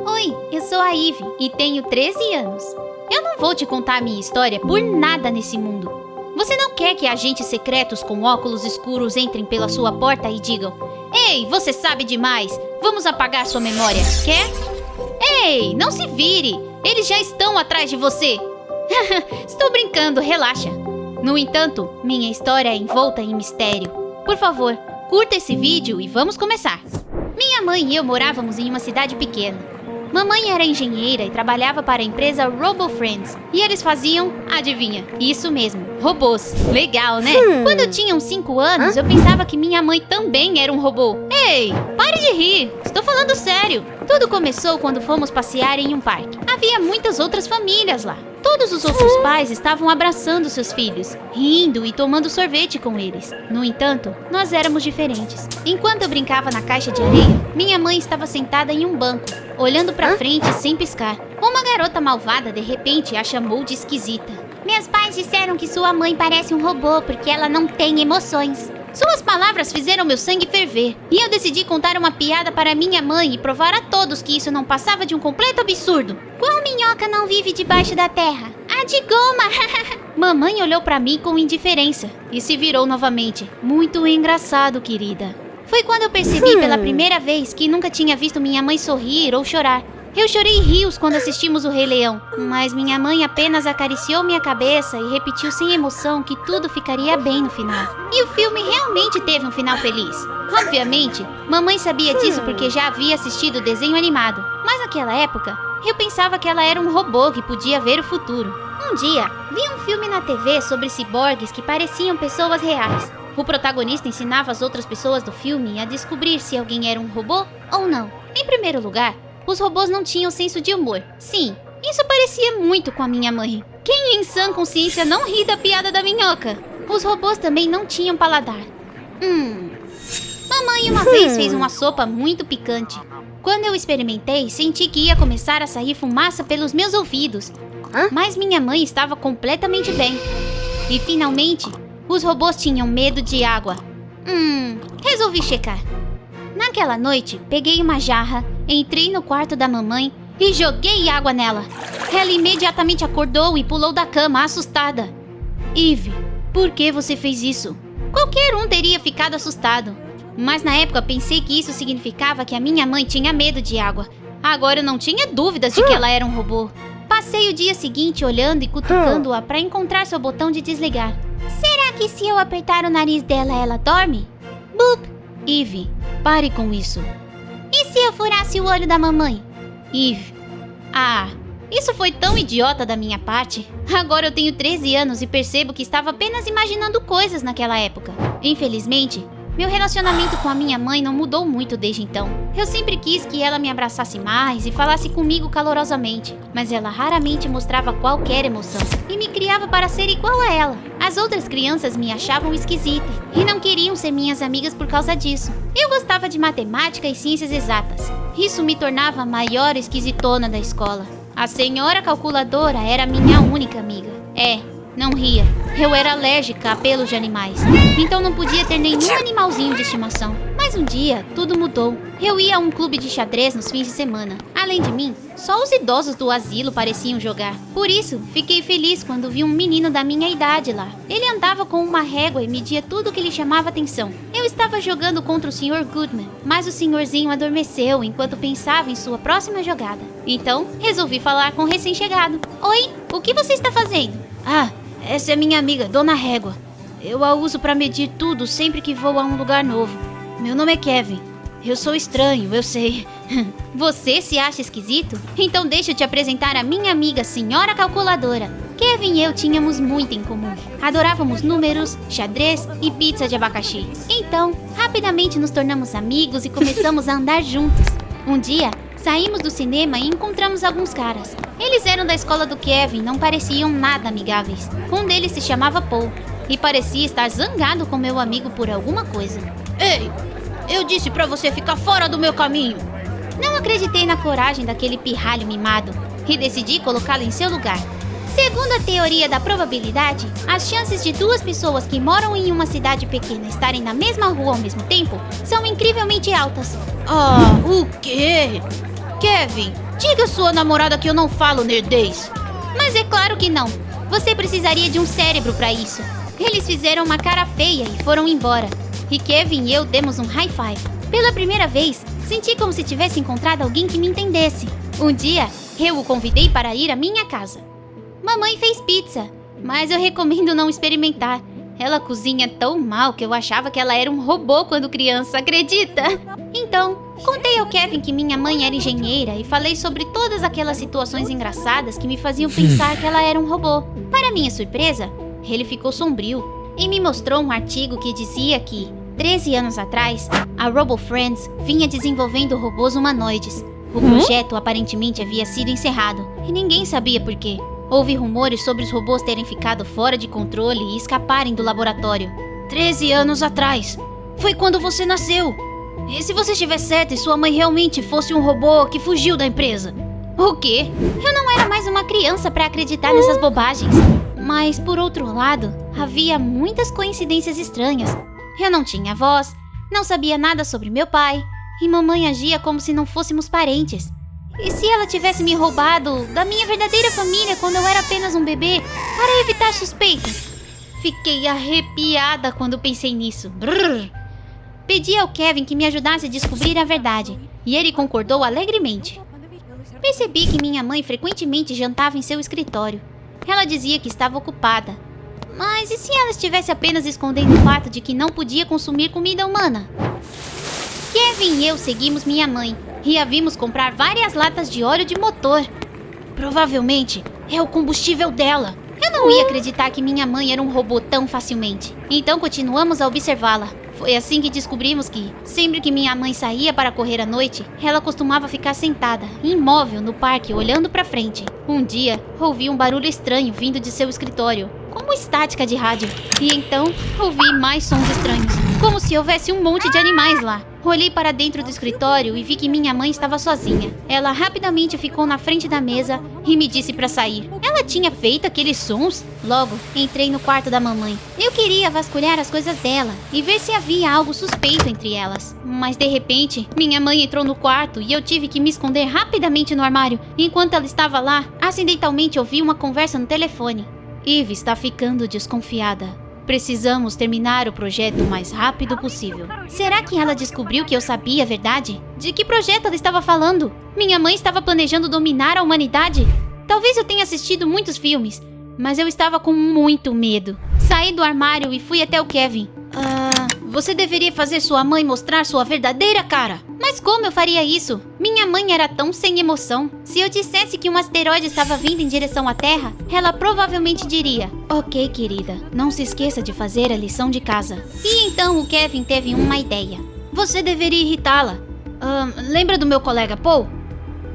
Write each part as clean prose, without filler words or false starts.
Oi, eu sou a Ivy e tenho 13 anos. Eu não vou te contar a minha história por nada nesse mundo. Você não quer que agentes secretos com óculos escuros entrem pela sua porta e digam: Ei, você sabe demais, vamos apagar sua memória, quer? Ei, não se vire, eles já estão atrás de você. Estou brincando, relaxa. No entanto, minha história é envolta em mistério. Por favor, curta esse vídeo e vamos começar. Minha mãe e eu morávamos em uma cidade pequena. Mamãe era engenheira e trabalhava para a empresa RoboFriends. E eles faziam, adivinha, isso mesmo, robôs. Legal, né? Quando eu tinha uns 5 anos, eu pensava que minha mãe também era um robô. Ei, pare de rir, estou falando sério. Tudo começou quando fomos passear em um parque. Havia muitas outras famílias lá. Todos os outros pais estavam abraçando seus filhos, rindo e tomando sorvete com eles. No entanto, nós éramos diferentes. Enquanto eu brincava na caixa de areia, minha mãe estava sentada em um banco, olhando pra frente sem piscar. Uma garota malvada de repente a chamou de esquisita. Meus pais disseram que sua mãe parece um robô porque ela não tem emoções. Suas palavras fizeram meu sangue ferver, e eu decidi contar uma piada para minha mãe e provar a todos que isso não passava de um completo absurdo. Qual minhoca não vive debaixo da terra? A de goma! Mamãe olhou para mim com indiferença e se virou novamente. Muito engraçado, querida. Foi quando eu percebi pela primeira vez que nunca tinha visto minha mãe sorrir ou chorar. Eu chorei rios quando assistimos o Rei Leão, mas minha mãe apenas acariciou minha cabeça e repetiu sem emoção que tudo ficaria bem no final. E o filme realmente teve um final feliz. Obviamente, mamãe sabia disso porque já havia assistido o desenho animado, mas naquela época, eu pensava que ela era um robô que podia ver o futuro. Um dia, vi um filme na TV sobre ciborgues que pareciam pessoas reais. O protagonista ensinava as outras pessoas do filme a descobrir se alguém era um robô ou não. Em primeiro lugar, os robôs não tinham senso de humor. Sim, isso parecia muito com a minha mãe. Quem em sã consciência não ri da piada da minhoca? Os robôs também não tinham paladar. Mamãe uma vez fez uma sopa muito picante. Quando eu experimentei, senti que ia começar a sair fumaça pelos meus ouvidos. Mas minha mãe estava completamente bem. E finalmente, os robôs tinham medo de água. Resolvi checar. Naquela noite, peguei uma jarra, entrei no quarto da mamãe e joguei água nela. Ela imediatamente acordou e pulou da cama, assustada. Ivy, por que você fez isso? Qualquer um teria ficado assustado. Mas na época pensei que isso significava que a minha mãe tinha medo de água. Agora eu não tinha dúvidas de que ela era um robô. Passei o dia seguinte olhando e cutucando-a para encontrar seu botão de desligar. Será que se eu apertar o nariz dela, ela dorme? Boop! Ivy, pare com isso. E se eu furasse o olho da mamãe? Ivy, isso foi tão idiota da minha parte. Agora eu tenho 13 anos e percebo que estava apenas imaginando coisas naquela época. Infelizmente, meu relacionamento com a minha mãe não mudou muito desde então. Eu sempre quis que ela me abraçasse mais e falasse comigo calorosamente, mas ela raramente mostrava qualquer emoção e me criava para ser igual a ela. As outras crianças me achavam esquisita e não queriam ser minhas amigas por causa disso. Eu gostava de matemática e ciências exatas. Isso me tornava a maior esquisitona da escola. A senhora calculadora era minha única amiga. Não ria. Eu era alérgica a pelos de animais, então não podia ter nenhum animalzinho de estimação. Mas um dia, tudo mudou. Eu ia a um clube de xadrez nos fins de semana. Além de mim, só os idosos do asilo pareciam jogar. Por isso, fiquei feliz quando vi um menino da minha idade lá. Ele andava com uma régua e media tudo que lhe chamava atenção. Eu estava jogando contra o Sr. Goodman, mas o senhorzinho adormeceu enquanto pensava em sua próxima jogada. Então, resolvi falar com o recém-chegado. Oi, o que você está fazendo? Essa é minha amiga, Dona Régua. Eu a uso para medir tudo sempre que vou a um lugar novo. Meu nome é Kevin. Eu sou estranho, eu sei. Você se acha esquisito? Então deixa eu te apresentar a minha amiga, Senhora Calculadora. Kevin e eu tínhamos muito em comum. Adorávamos números, xadrez e pizza de abacaxi. Então, rapidamente nos tornamos amigos e começamos a andar juntos. Um dia, saímos do cinema e encontramos alguns caras. Eles eram da escola do Kevin, não pareciam nada amigáveis. Um deles se chamava Paul e parecia estar zangado com meu amigo por alguma coisa. Ei, eu disse pra você ficar fora do meu caminho. Não acreditei na coragem daquele pirralho mimado e decidi colocá-lo em seu lugar. Segundo a teoria da probabilidade, as chances de duas pessoas que moram em uma cidade pequena estarem na mesma rua ao mesmo tempo são incrivelmente altas. O quê? Kevin, diga à sua namorada que eu não falo nerdês. Mas é claro que não. Você precisaria de um cérebro pra isso. Eles fizeram uma cara feia e foram embora. E Kevin e eu demos um high five. Pela primeira vez, senti como se tivesse encontrado alguém que me entendesse. Um dia, eu o convidei para ir à minha casa. Mamãe fez pizza, mas eu recomendo não experimentar. Ela cozinha tão mal que eu achava que ela era um robô quando criança, acredita? Então, contei ao Kevin que minha mãe era engenheira e falei sobre todas aquelas situações engraçadas que me faziam pensar que ela era um robô. Para minha surpresa, ele ficou sombrio e me mostrou um artigo que dizia que, 13 anos atrás, a RoboFriends vinha desenvolvendo robôs humanoides. O projeto aparentemente havia sido encerrado e ninguém sabia por quê. Houve rumores sobre os robôs terem ficado fora de controle e escaparem do laboratório. 13 anos atrás. Foi quando você nasceu. E se você estiver certa e sua mãe realmente fosse um robô que fugiu da empresa? O quê? Eu não era mais uma criança para acreditar nessas bobagens. Mas, por outro lado, havia muitas coincidências estranhas. Eu não tinha voz, não sabia nada sobre meu pai, e mamãe agia como se não fôssemos parentes. E se ela tivesse me roubado da minha verdadeira família quando eu era apenas um bebê, para evitar suspeitas? Fiquei arrepiada quando pensei nisso. Brrr. Pedi ao Kevin que me ajudasse a descobrir a verdade, e ele concordou alegremente. Percebi que minha mãe frequentemente jantava em seu escritório. Ela dizia que estava ocupada. Mas e se ela estivesse apenas escondendo o fato de que não podia consumir comida humana? Kevin e eu seguimos minha mãe e a vimos comprar várias latas de óleo de motor. Provavelmente é o combustível dela. Eu não ia acreditar que minha mãe era um robô tão facilmente. Então continuamos a observá-la. Foi assim que descobrimos que, sempre que minha mãe saía para correr à noite, ela costumava ficar sentada, imóvel, no parque, olhando para frente. Um dia, ouvi um barulho estranho vindo de seu escritório, como estática de rádio. E então, ouvi mais sons estranhos, como se houvesse um monte de animais lá. Olhei para dentro do escritório e vi que minha mãe estava sozinha. Ela rapidamente ficou na frente da mesa e me disse para sair. Ela tinha feito aqueles sons? Logo, entrei no quarto da mamãe. Eu queria vasculhar as coisas dela e ver se havia algo suspeito entre elas. Mas de repente, minha mãe entrou no quarto e eu tive que me esconder rapidamente no armário. Enquanto ela estava lá, acidentalmente ouvi uma conversa no telefone. Eve está ficando desconfiada. Precisamos terminar o projeto o mais rápido possível. Será que ela descobriu que eu sabia a verdade? De que projeto ela estava falando? Minha mãe estava planejando dominar a humanidade? Talvez eu tenha assistido muitos filmes, mas eu estava com muito medo. Saí do armário e fui até o Kevin. Você deveria fazer sua mãe mostrar sua verdadeira cara. Mas como eu faria isso? Minha mãe era tão sem emoção. Se eu dissesse que um asteroide estava vindo em direção à Terra, ela provavelmente diria: ok, querida, não se esqueça de fazer a lição de casa. E então o Kevin teve uma ideia. Você deveria irritá-la. Lembra do meu colega Paul?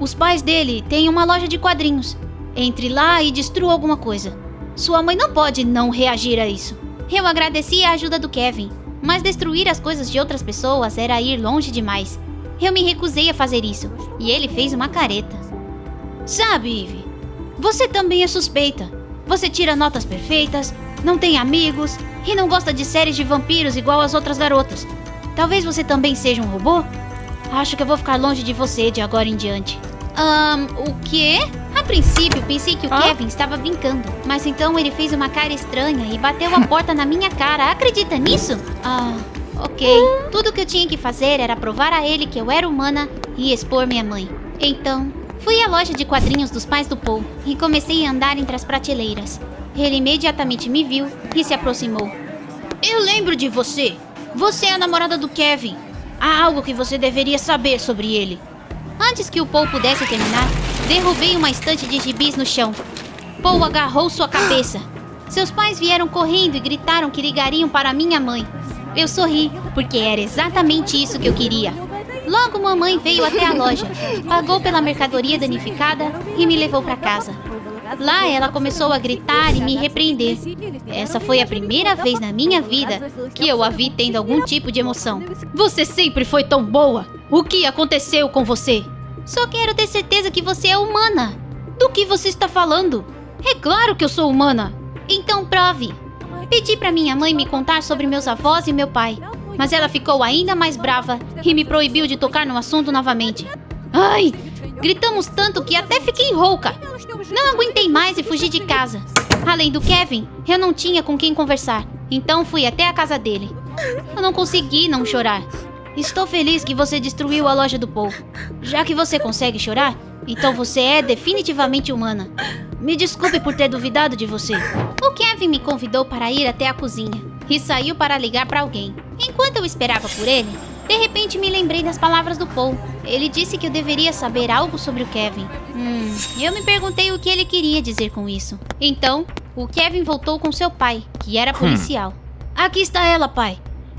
Os pais dele têm uma loja de quadrinhos. Entre lá e destrua alguma coisa. Sua mãe não pode não reagir a isso. Eu agradeci a ajuda do Kevin, mas destruir as coisas de outras pessoas era ir longe demais. Eu me recusei a fazer isso, e ele fez uma careta. Sabe, Eve, você também é suspeita. Você tira notas perfeitas, não tem amigos e não gosta de séries de vampiros igual as outras garotas. Talvez você também seja um robô? Acho que eu vou ficar longe de você de agora em diante. O quê? A princípio, pensei que o Kevin estava brincando, mas então ele fez uma cara estranha e bateu a porta na minha cara. Acredita nisso? Ok. Tudo que eu tinha que fazer era provar a ele que eu era humana e expor minha mãe. Então, fui à loja de quadrinhos dos pais do Paul e comecei a andar entre as prateleiras. Ele imediatamente me viu e se aproximou. Eu lembro de você. Você é a namorada do Kevin. Há algo que você deveria saber sobre ele. Antes que o Paul pudesse terminar, derrubei uma estante de gibis no chão. Paul agarrou sua cabeça. Seus pais vieram correndo e gritaram que ligariam para minha mãe. Eu sorri, porque era exatamente isso que eu queria. Logo, mamãe veio até a loja, pagou pela mercadoria danificada e me levou para casa. Lá, ela começou a gritar e me repreender. Essa foi a primeira vez na minha vida que eu a vi tendo algum tipo de emoção. Você sempre foi tão boa! O que aconteceu com você? Só quero ter certeza que você é humana. Do que você está falando? É claro que eu sou humana. Então prove. Pedi para minha mãe me contar sobre meus avós e meu pai, mas ela ficou ainda mais brava e me proibiu de tocar no assunto novamente. Ai! Gritamos tanto que até fiquei rouca. Não aguentei mais e fugi de casa. Além do Kevin, eu não tinha com quem conversar. Então fui até a casa dele. Eu não consegui não chorar. Estou feliz que você destruiu a loja do Paul. Já que você consegue chorar, então você é definitivamente humana. Me desculpe por ter duvidado de você. O Kevin me convidou para ir até a cozinha e saiu para ligar para alguém. Enquanto eu esperava por ele, de repente me lembrei das palavras do Paul. Ele disse que eu deveria saber algo sobre o Kevin. Eu me perguntei o que ele queria dizer com isso. Então, o Kevin voltou com seu pai, que era policial. Aqui está ela, pai.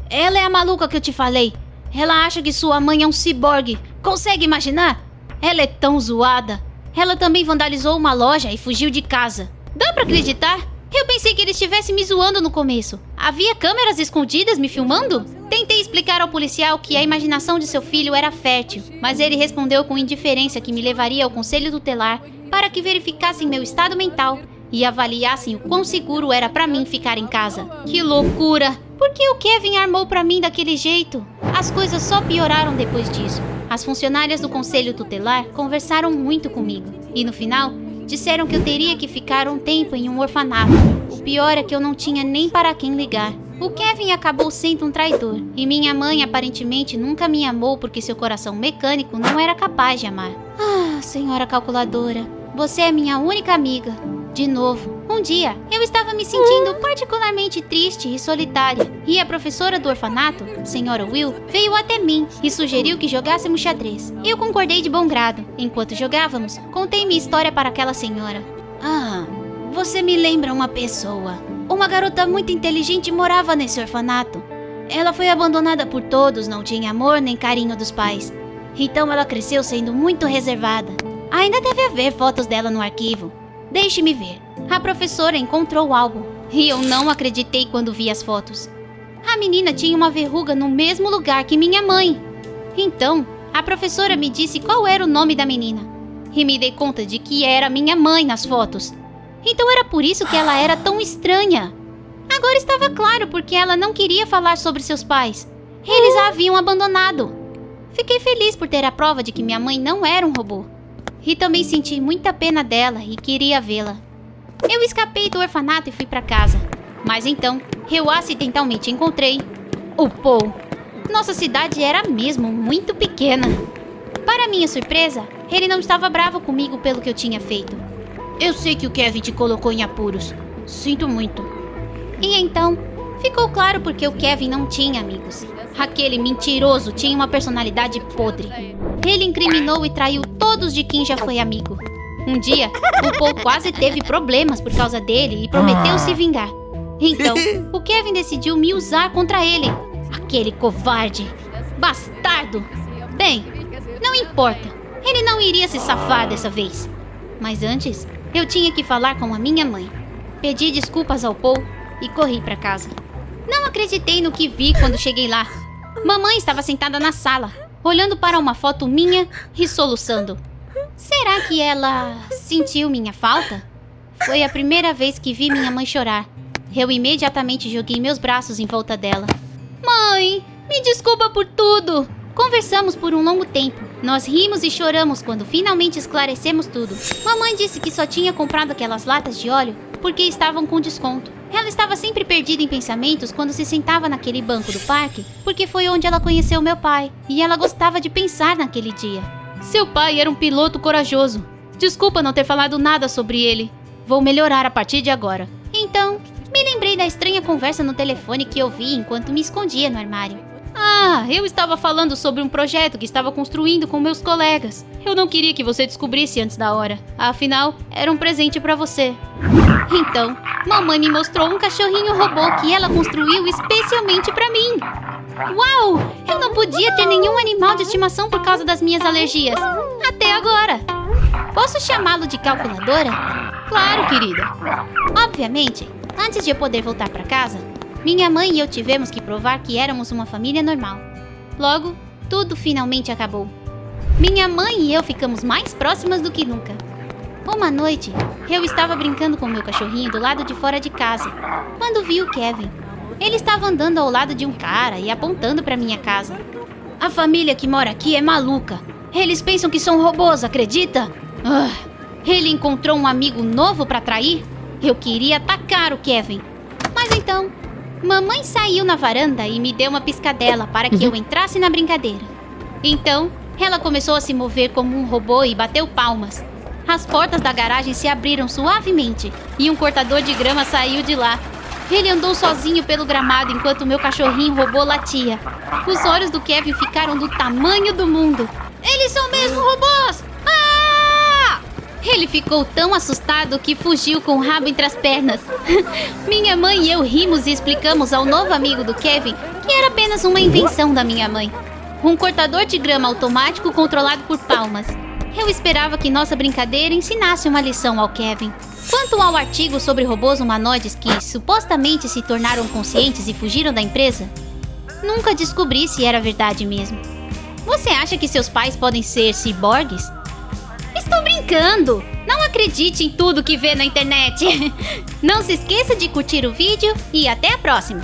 Ela é a maluca que eu te falei. Ela acha que sua mãe é um ciborgue. Consegue imaginar? Ela é tão zoada. Ela também vandalizou uma loja e fugiu de casa. Dá pra acreditar? Eu pensei que ele estivesse me zoando no começo. Havia câmeras escondidas me filmando? Tentei explicar ao policial que a imaginação de seu filho era fértil, mas ele respondeu com indiferença que me levaria ao conselho tutelar para que verificassem meu estado mental e avaliassem o quão seguro era pra mim ficar em casa. Que loucura! Por que o Kevin armou pra mim daquele jeito? As coisas só pioraram depois disso. As funcionárias do conselho tutelar conversaram muito comigo e no final disseram que eu teria que ficar um tempo em um orfanato. O pior é que eu não tinha nem para quem ligar. O Kevin acabou sendo um traidor e minha mãe aparentemente nunca me amou porque seu coração mecânico não era capaz de amar. Ah, senhora calculadora, você é minha única amiga. De novo, um dia eu estava me sentindo particularmente triste e solitária e a professora do orfanato, senhora Will, veio até mim e sugeriu que jogássemos xadrez. Eu concordei de bom grado. Enquanto jogávamos, contei minha história para aquela senhora. Ah, você me lembra uma pessoa. Uma garota muito inteligente morava nesse orfanato. Ela foi abandonada por todos, não tinha amor nem carinho dos pais. Então ela cresceu sendo muito reservada. Ainda deve haver fotos dela no arquivo. Deixe-me ver. A professora encontrou o álbum e eu não acreditei quando vi as fotos. A menina tinha uma verruga no mesmo lugar que minha mãe. Então, a professora me disse qual era o nome da menina e me dei conta de que era minha mãe nas fotos. Então era por isso que ela era tão estranha. Agora estava claro porque ela não queria falar sobre seus pais. Eles a haviam abandonado. Fiquei feliz por ter a prova de que minha mãe não era um robô. E também senti muita pena dela e queria vê-la. Eu escapei do orfanato e fui para casa. Mas então, eu acidentalmente encontrei o Paul. Nossa cidade era mesmo muito pequena. Para minha surpresa, ele não estava bravo comigo pelo que eu tinha feito. Eu sei que o Kevin te colocou em apuros. Sinto muito. E então, ficou claro porque o Kevin não tinha amigos. Aquele mentiroso tinha uma personalidade podre. Ele incriminou e traiu todos de quem já foi amigo. Um dia, o Paul quase teve problemas por causa dele e prometeu se vingar. Então, o Kevin decidiu me usar contra ele. Aquele covarde. Bastardo. Bem, não importa. Ele não iria se safar dessa vez. Mas antes, eu tinha que falar com a minha mãe. Pedi desculpas ao Paul e corri para casa. Não acreditei no que vi quando cheguei lá. Mamãe estava sentada na sala, olhando para uma foto minha e soluçando. Será que ela sentiu minha falta? Foi a primeira vez que vi minha mãe chorar. Eu imediatamente joguei meus braços em volta dela. Mãe, me desculpa por tudo. Conversamos por um longo tempo. Nós rimos e choramos quando finalmente esclarecemos tudo. Mamãe disse que só tinha comprado aquelas latas de óleo porque estavam com desconto. Ela estava sempre perdida em pensamentos quando se sentava naquele banco do parque, porque foi onde ela conheceu meu pai, e ela gostava de pensar naquele dia. Seu pai era um piloto corajoso. Desculpa não ter falado nada sobre ele. Vou melhorar a partir de agora. Então, me lembrei da estranha conversa no telefone que ouvi enquanto me escondia no armário. Ah, eu estava falando sobre um projeto que estava construindo com meus colegas. Eu não queria que você descobrisse antes da hora. Afinal, era um presente para você. Então, mamãe me mostrou um cachorrinho robô que ela construiu especialmente para mim. Uau! Eu não podia ter nenhum animal de estimação por causa das minhas alergias. Até agora. Posso chamá-lo de calculadora? Claro, querida. Obviamente, antes de eu poder voltar para casa, minha mãe e eu tivemos que provar que éramos uma família normal. Logo, tudo finalmente acabou. Minha mãe e eu ficamos mais próximas do que nunca. Uma noite, eu estava brincando com meu cachorrinho do lado de fora de casa, quando vi o Kevin. Ele estava andando ao lado de um cara e apontando para minha casa. A família que mora aqui é maluca. Eles pensam que são robôs, acredita? Ele encontrou um amigo novo pra trair? Eu queria atacar o Kevin. Mas então, mamãe saiu na varanda e me deu uma piscadela para que eu entrasse na brincadeira. Então, ela começou a se mover como um robô e bateu palmas. As portas da garagem se abriram suavemente e um cortador de grama saiu de lá. Ele andou sozinho pelo gramado enquanto meu cachorrinho robô latia. Os olhos do Kevin ficaram do tamanho do mundo. Eles são mesmo robôs! Ah! Ele ficou tão assustado que fugiu com o rabo entre as pernas. Minha mãe e eu rimos e explicamos ao novo amigo do Kevin que era apenas uma invenção da minha mãe. Um cortador de grama automático controlado por palmas. Eu esperava que nossa brincadeira ensinasse uma lição ao Kevin. Quanto ao artigo sobre robôs humanoides que supostamente se tornaram conscientes e fugiram da empresa, nunca descobri se era verdade mesmo. Você acha que seus pais podem ser ciborgues? Estou brincando! Não acredite em tudo que vê na internet! Não se esqueça de curtir o vídeo e até a próxima!